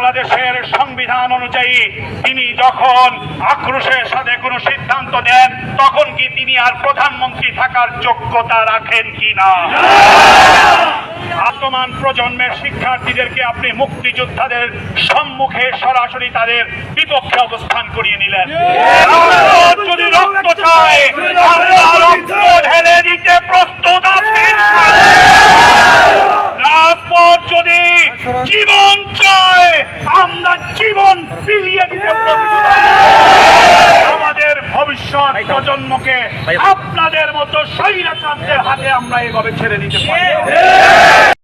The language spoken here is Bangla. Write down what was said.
বাংলাদেশের সংবিধান অনুযায়ী তিনি যখন আক্রোশের সাথে কোনো সিদ্ধান্ত দেন তখন কি তিনি আর প্রধানমন্ত্রী থাকার যোগ্যতা রাখেন কিনা? বর্তমান প্রজন্মের শিক্ষার্থীদেরকে আপনি মুক্তিযোদ্ধাদের সম্মুখে সরাসরি তাদের বিপক্ষে অবস্থান করিয়ে নিলেন। যদি রক্ত চায় আমরা রক্ত ঢেলে দিতে প্রস্তুত আছি। রাজপথ যদি জীবন চায় আমরা জীবন বিলিয়ে দিতে প্রস্তুত আছি। আমাদের ভবিষ্যৎ প্রজন্মকে আপনাদের মতো স্বৈরাচারদের হাতে আমরা এভাবে ছেড়ে দিতে পারি।